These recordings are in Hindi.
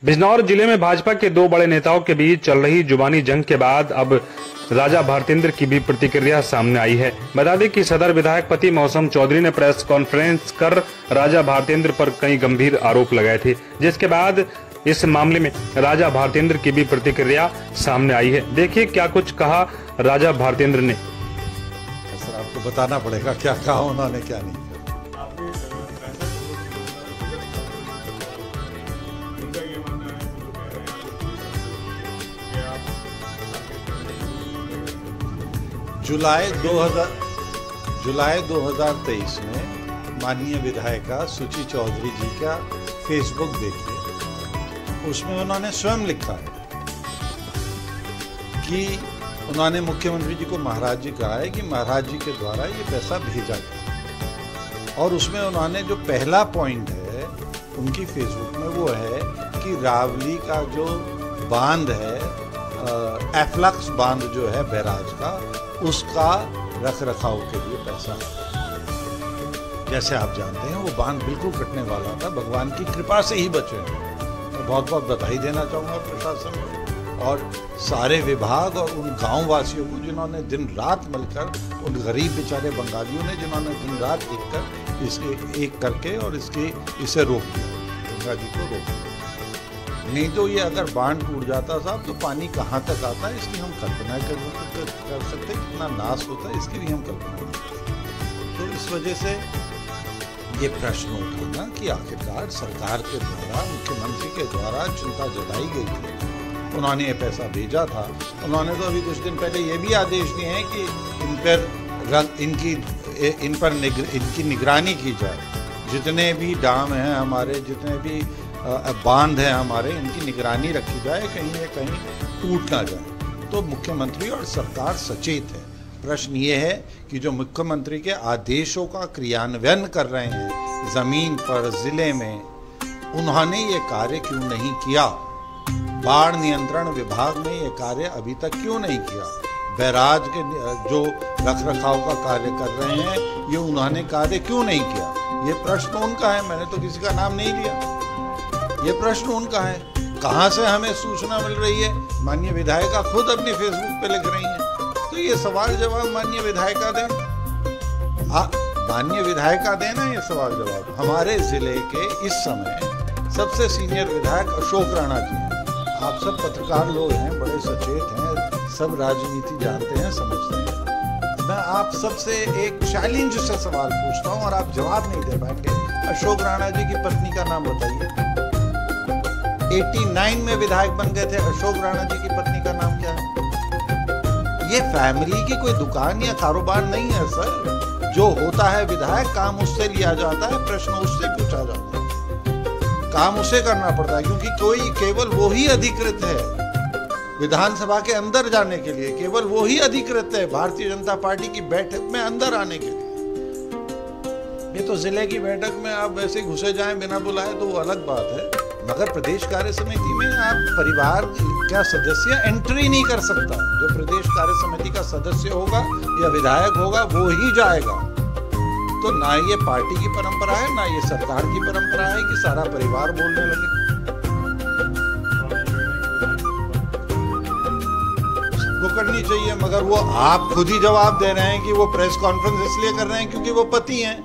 बिजनौर जिले में भाजपा के दो बड़े नेताओं के बीच चल रही जुबानी जंग के बाद अब राजा भारतेंद्र की भी प्रतिक्रिया सामने आई है। बता दें कि सदर विधायक पति मौसम चौधरी ने प्रेस कॉन्फ्रेंस कर राजा भारतेंद्र पर कई गंभीर आरोप लगाए थे, जिसके बाद इस मामले में राजा भारतेंद्र की भी प्रतिक्रिया सामने आई है। देखिए क्या कुछ कहा राजा भारतेंद्र ने। सर आपको बताना पड़ेगा क्या कहा उन्होंने क्या नहीं। जुलाई 2023 में माननीय विधायिका सुची चौधरी जी का फेसबुक देखिए, उसमें उन्होंने स्वयं लिखा है कि उन्होंने मुख्यमंत्री जी को महाराज जी कहा है कि महाराज जी के द्वारा ये पैसा भेजा गया। और उसमें उन्होंने जो पहला पॉइंट है उनकी फेसबुक में वो है कि रावली का जो बांध है, एफ्लक्स बांध जो है बैराज का, उसका रख रखाव के लिए पैसा है। जैसे आप जानते हैं वो बांध बिल्कुल कटने वाला था, भगवान की कृपा से ही बचे। मैं बहुत बहुत बधाई देना चाहूँगा प्रशासन को और सारे विभाग और उन गांव वासियों को जिन्होंने दिन रात मिलकर, उन गरीब बेचारे बंगालियों ने जिन्होंने दिन रात एक करके और इसे रोक दिया, गंगा जी को रोक दिया। नहीं तो ये अगर बांध टूट जाता साहब तो पानी कहाँ तक आता है इसकी हम कल्पना कर सकते, कितना नाश होता है इसकी भी हम कल्पना कर सकते। तो इस वजह से ये प्रश्न उठाना कि आखिरकार सरकार के द्वारा, मुख्यमंत्री के द्वारा चिंता जताई गई थी, उन्होंने ये पैसा भेजा था। उन्होंने तो अभी कुछ दिन पहले ये भी आदेश दिए हैं कि इनकी निगरानी की जाए, जितने भी डैम हैं हमारे, जितने भी बांध है हमारे, इनकी निगरानी रखी जाए, कहीं ये कहीं टूट ना जाए। तो मुख्यमंत्री और सरकार सचेत है। प्रश्न ये है कि जो मुख्यमंत्री के आदेशों का क्रियान्वयन कर रहे हैं जमीन पर, जिले में, उन्होंने ये कार्य क्यों नहीं किया? बाढ़ नियंत्रण विभाग ने ये कार्य अभी तक क्यों नहीं किया? बैराज के जो रख रखाव का कार्य कर रहे हैं ये उन्होंने कार्य क्यों नहीं किया? ये प्रश्न उनका है, मैंने तो किसी का नाम नहीं लिया। ये प्रश्न उनका है। कहाँ से हमें सूचना मिल रही है? माननीय विधायिका खुद अपने फेसबुक पे लिख रही हैं। तो ये सवाल जवाब माननीय विधायिका दें, माननीय विधायिका देना ये सवाल जवाब। हमारे जिले के इस समय सबसे सीनियर विधायक अशोक राणा जी हैं। आप सब पत्रकार लोग हैं, बड़े सचेत हैं, सब राजनीति जानते हैं, समझते हैं। मैं आप सबसे एक चैलेंज से सवाल पूछता हूँ और आप जवाब नहीं दे पाएंगे। अशोक राणा जी की पत्नी का नाम बताइए। 89 में विधायक बन गए थे, अशोक राणा जी की पत्नी का नाम क्या है? ये फैमिली की कोई दुकान या कारोबार नहीं है सर। जो होता है विधायक, काम उससे लिया जाता है, प्रश्न उससे पूछा जाता है, काम उसे करना पड़ता है, क्योंकि कोई केवल वो ही अधिकृत है विधानसभा के अंदर जाने के लिए, केवल वो ही अधिकृत है भारतीय जनता पार्टी की बैठक में अंदर आने के लिए। ये तो जिले की बैठक में आप वैसे घुसे जाएं बिना बुलाए तो वो अलग बात है, मगर प्रदेश कार्य समिति में आप परिवार का सदस्य एंट्री नहीं कर सकता। जो प्रदेश कार्य समिति का सदस्य होगा या विधायक होगा वो ही जाएगा। तो ना ये पार्टी की परंपरा है, ना ये सरकार की परंपरा है कि सारा परिवार बोलने लगे। वो करनी चाहिए, मगर वो आप खुद ही जवाब दे रहे हैं कि वो प्रेस कॉन्फ्रेंस इसलिए कर रहे हैं क्योंकि वो पति हैं।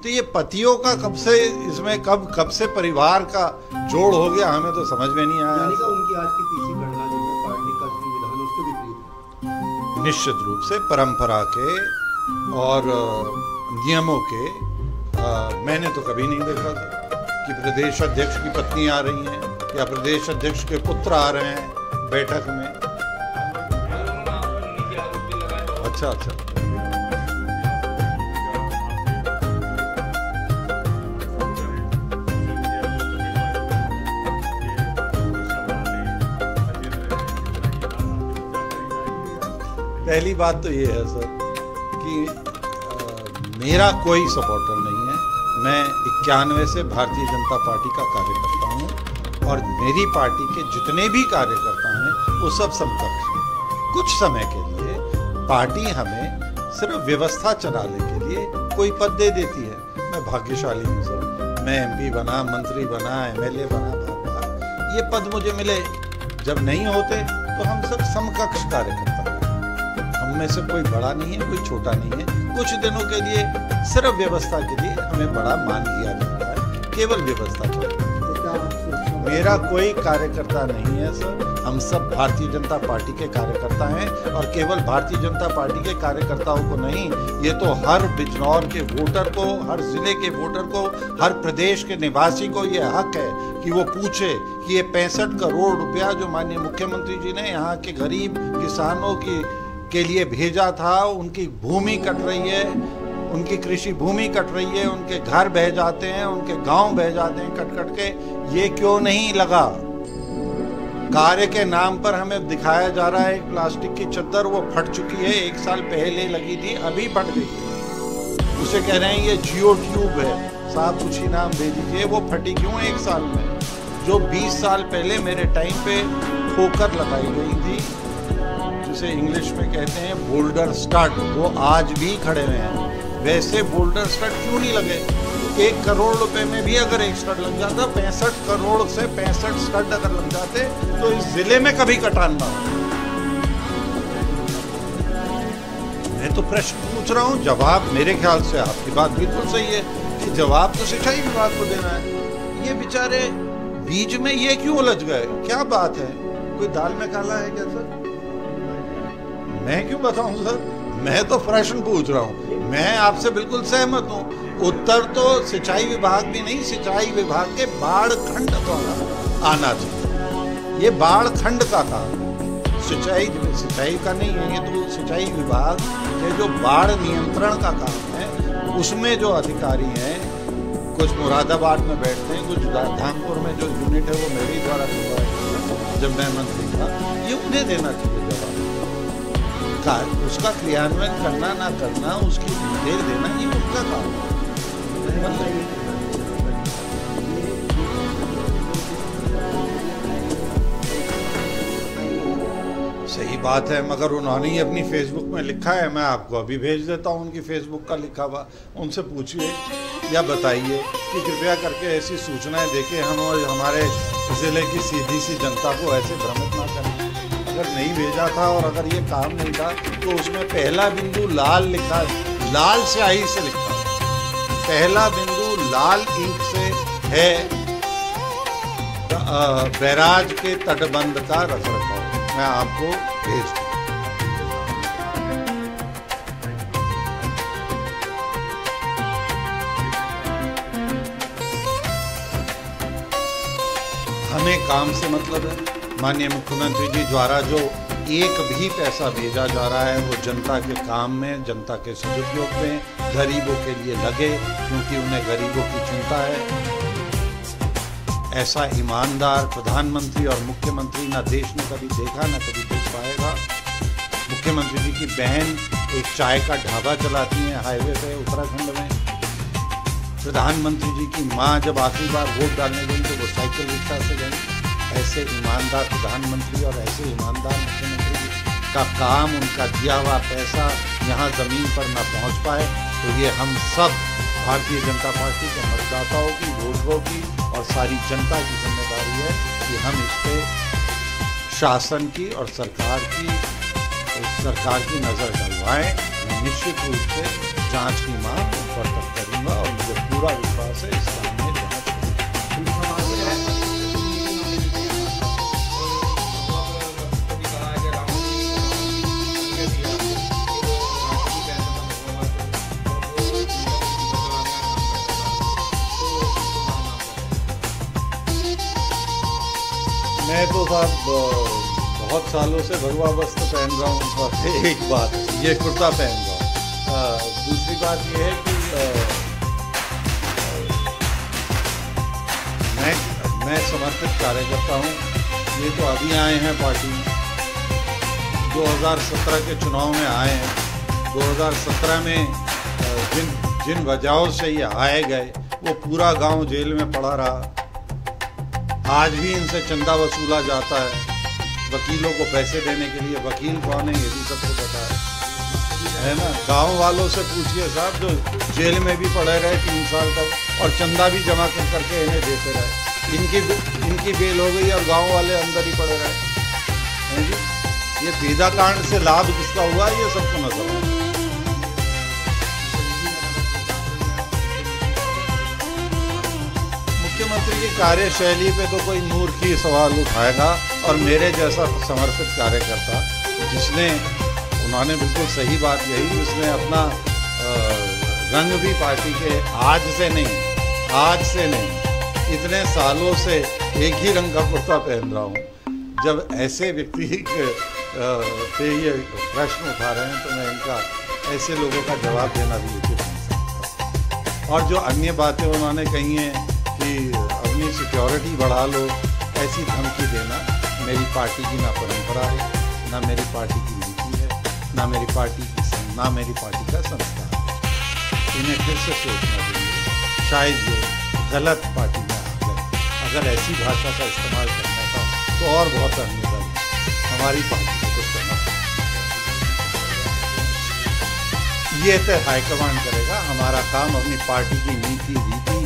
तो ये पतियों का कब से इसमें कब से परिवार का जोड़ हो गया, हमें तो समझ में नहीं आया। उनकी आज की तीसरी घटना जो है पार्टी का विधान उसके विपरीत, निश्चित रूप से परंपरा के और नियमों के मैंने तो कभी नहीं देखा था कि प्रदेश अध्यक्ष की पत्नी आ रही है या प्रदेश अध्यक्ष के पुत्र आ रहे हैं बैठक में। अच्छा पहली बात तो ये है सर कि मेरा कोई सपोर्टर नहीं है। मैं 91 से भारतीय जनता पार्टी का कार्यकर्ता हूँ और मेरी पार्टी के जितने भी कार्यकर्ता हैं वो सब समकक्ष हैं। कुछ समय के लिए पार्टी हमें सिर्फ व्यवस्था चलाने के लिए कोई पद दे देती है। मैं भाग्यशाली हूँ सर, मैं MP बना, मंत्री बना, MLA बना, ये पद मुझे मिले। जब नहीं होते तो हम सब समकक्ष कार्यकर्ता हैं। हम में से कोई बड़ा नहीं है, कोई छोटा नहीं है। कुछ दिनों के लिए सिर्फ व्यवस्था के लिए हमें बड़ा मान लिया जाता है, केवल व्यवस्था के लिए। मेरा कोई कार्यकर्ता नहीं है सर, हम सब भारतीय जनता पार्टी के कार्यकर्ता हैं। और केवल भारतीय जनता पार्टी के कार्यकर्ताओं को नहीं, ये तो हर बिजनौर के वोटर को, हर जिले के वोटर को, हर प्रदेश के निवासी को ये हक है कि वो पूछे कि ये 65 करोड़ रुपया जो माननीय मुख्यमंत्री जी ने यहाँ के गरीब किसानों के लिए भेजा था, उनकी भूमि कट रही है, उनकी कृषि भूमि कट रही है, उनके घर बह जाते हैं, उनके गांव बह जाते हैं कट कट के, ये क्यों नहीं लगा? कार्य के नाम पर हमें दिखाया जा रहा है एक प्लास्टिक की चद्दर, वो फट चुकी है, 1 साल पहले लगी थी, अभी फट गई। उसे कह रहे हैं ये जियो ट्यूब है, साहब कुछ ही नाम दे दीजिए। वो फटी क्यों 1 साल में? जो 20 साल पहले मेरे टाइम पे ठोकर लगाई गई थी, जिसे इंग्लिश में कहते हैं बोल्डर स्टड, वो आज भी खड़े हुए हैं। वैसे बोल्डर स्टड क्यों नहीं लगे? 1 करोड़ रुपए में भी अगर एक स्टड लग जाता, 65 करोड़ से 65 स्टड अगर लग जाते तो इस जिले में कभी कटान ना हो। मैं तो प्रश्न पूछ रहा हूँ, जवाब मेरे ख्याल से आपकी बात बिल्कुल सही है कि जवाब तो सिंचाई विभाग को देना है। ये बेचारे बीच में ये क्यों उलझ गए? क्या बात है? कोई दाल में काला है क्या सर? मैं क्यों बताऊं सर? मैं तो प्रश्न पूछ रहा हूँ। मैं आपसे बिल्कुल सहमत हूँ। उत्तर तो सिंचाई विभाग भी नहीं, सिंचाई विभाग के बाढ़ खंड द्वारा आना चाहिए। ये बाढ़ खंड का काम, सिंचाई का नहीं है। ये तो सिंचाई विभाग के जो बाढ़ नियंत्रण का काम है, उसमें जो अधिकारी हैं, कुछ मुरादाबाद में बैठते हैं, कुछ धामपुर में जो यूनिट है वो मेरे द्वारा जब मैं मंत्री था, ये उन्हें देना चाहिए जवाब। उसका क्रियान्वयन करना ना करना, उसकी डिटेल देना, ये उनका काम है। सही बात है, मगर उन्होंने ही अपनी फेसबुक में लिखा है। मैं आपको अभी भेज देता हूँ उनकी फेसबुक का लिखा हुआ। उनसे पूछिए या बताइए कि कृपया करके ऐसी सूचनाएं देके हम और हमारे जिले की सीधी सी जनता को ऐसे भ्रमित ना करें। अगर नहीं भेजा था और अगर ये काम नहीं था तो उसमें पहला बिंदु लाल लिखा, लाल स्याही से लिखा, पहला बिंदु लाल इंक से है बैराज के तटबंध का रखरखाव। मैं आपको भेज दूं। हमें काम से मतलब है। माननीय मुख्यमंत्री जी द्वारा जो एक भी पैसा भेजा जा रहा है वो जनता के काम में, जनता के सदुपयोग में, गरीबों के लिए लगे, क्योंकि उन्हें गरीबों की चिंता है। ऐसा ईमानदार प्रधानमंत्री और मुख्यमंत्री ना देश ने कभी देखा, ना कभी देख पाएगा। मुख्यमंत्री जी की बहन एक चाय का ढाबा चलाती हैं हाईवे पे उत्तराखंड में। प्रधानमंत्री जी की माँ जब आखिरी बार वोट डालने गई तो वो साइकिल रिक्शा से गई। ऐसे ईमानदार प्रधानमंत्री और ऐसे ईमानदार मुख्यमंत्री का काम, उनका दिया हुआ पैसा यहाँ ज़मीन पर ना पहुँच पाए, तो ये हम सब भारतीय जनता पार्टी के मतदाताओं की, वोटरों की और सारी जनता की जिम्मेदारी है कि हम इस पे शासन की और सरकार की नज़र डलवाएं। मैं निश्चित रूप से जांच की मांग ऊपर तक करूँगा और मुझे पूरा विश्वास है इस काम में जांच मैं तो साहब बहुत सालों से भगवा वस्त्र पहन रहा हूँ। एक बात ये कुर्ता पहन रहा हूँ। दूसरी बात ये है कि मैं समर्पित कार्यकर्ता हूँ। ये तो अभी आए हैं पार्टी में, 2017 के चुनाव में आए हैं। 2017 में जिन वजहों से ये आए गए वो पूरा गांव जेल में पड़ा रहा। आज भी इनसे चंदा वसूला जाता है वकीलों को पैसे देने के लिए। वकील कौन है ये भी सबको पता है ना। गांव वालों से पूछिए साहब, जो जेल में भी पड़े रहे 3 साल तक और चंदा भी जमा करके इन्हें देते रहे। इनकी बेल हो गई और गांव वाले अंदर ही पड़े रहे हैं जी। ये बेदा कांड से लाभ किसका हुआ ये सबको नजर आ रहा है। मुख्यमंत्री की कार्यशैली पे तो कोई मूर्ख ही सवाल उठाएगा, और मेरे जैसा समर्पित कार्यकर्ता जिसने, उन्होंने बिल्कुल सही बात यही, जिसने अपना रंग भी पार्टी के आज से नहीं इतने सालों से एक ही रंग का कुर्ता पहन रहा हूँ। जब ऐसे व्यक्ति पे ये प्रश्न उठा रहे हैं तो मैं इनका, ऐसे लोगों का जवाब देना भी उचित नहीं समझता। और जो अन्य बातें उन्होंने कही हैं कि अपनी सिक्योरिटी बढ़ा लो, ऐसी धमकी देना मेरी पार्टी की ना परंपरा है, ना मेरी पार्टी की नीति है, ना मेरी पार्टी का संस्कार है। इन्हें फिर से सोचना चाहिए, शायद ये गलत पार्टी में आ गए। अगर ऐसी भाषा का इस्तेमाल करना था तो और बहुत अन्य हमारी पार्टी को कुछ करना था। ये तो हाईकमांड करेगा। हमारा काम अपनी पार्टी की नीति रीति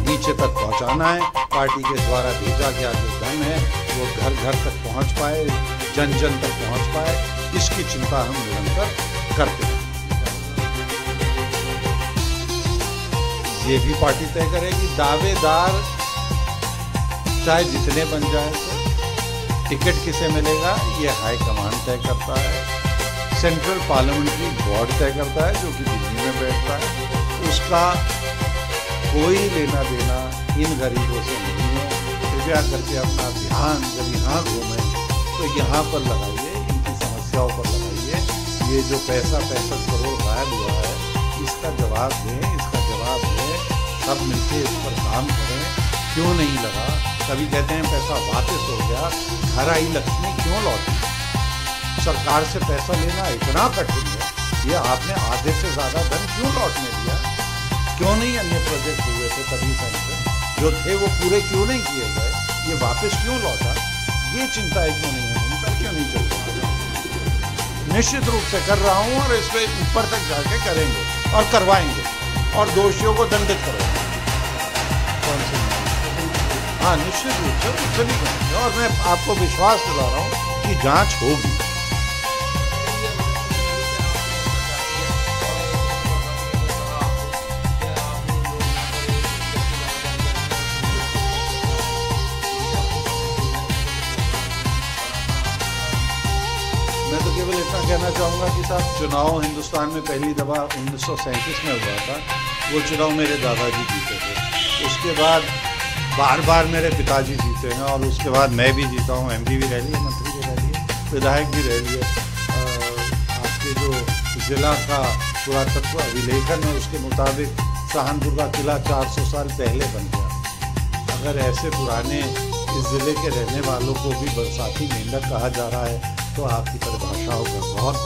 नीचे तक पहुंचाना है। पार्टी के द्वारा भेजा गया जो धन है वो घर घर तक पहुंच पाए, जन जन तक पहुंच पाए, इसकी चिंता हम निरंतर करते हैं। ये भी पार्टी तय करेगी। दावेदार चाहे जितने बन जाए तो टिकट किसे मिलेगा ये हाईकमांड तय करता है। सेंट्रल पार्लियामेंट्री बोर्ड तय करता है जो कि दिल्ली में बैठता है। उसका कोई लेना देना इन गरीबों से नहीं है। कृपया करके अपना ध्यान जब यहाँ घूमें तो यहाँ पर लगाइए, इनकी समस्याओं पर लगाइए। ये जो पैसा 65 करोड़ गायब हुआ है इसका जवाब दें, सब मिलकर इस पर काम करें। क्यों नहीं लगा? कभी कहते हैं पैसा वापस हो गया, घर आई लक्ष्मी क्यों लौटी? सरकार से पैसा लेना इतना कठिन है, ये आपने आधे से ज़्यादा धन क्यों लौटने दिया? क्यों नहीं अन्य प्रोजेक्ट हुए थे तभी से जो थे वो पूरे क्यों नहीं किए गए? ये वापस क्यों लौटा? ये चिंताएं क्यों नहीं है? इनका क्यों नहीं चलता? निश्चित रूप से कर रहा हूँ और इस पर ऊपर तक जाके करेंगे और करवाएंगे और दोषियों को दंडित करेंगे। कौन से? हाँ, निश्चित रूप से उससे भी करेंगे और मैं आपको विश्वास दिला रहा हूँ कि जांच होगी। मैं तो केवल इतना कहना चाहूँगा कि साहब चुनाव हिंदुस्तान में पहली दफ़ा 1937 में हुआ था। वो चुनाव मेरे दादाजी जीते थे। उसके बाद बार बार मेरे पिताजी जीते हैं और उसके बाद मैं भी जीता हूँ। एमपी भी रह लिए, मंत्री भी रह लिए, विधायक भी रह लिए। आपके जो ज़िला का पुरातत्व अभिलेखन है उसके मुताबिक सहारनपुर का किला 400 साल पहले बन गया। अगर ऐसे पुराने इस ज़िले के रहने वालों को भी बरसाती मेंढक कहा जा रहा है तो आपकी परिभाषाओं का बहुत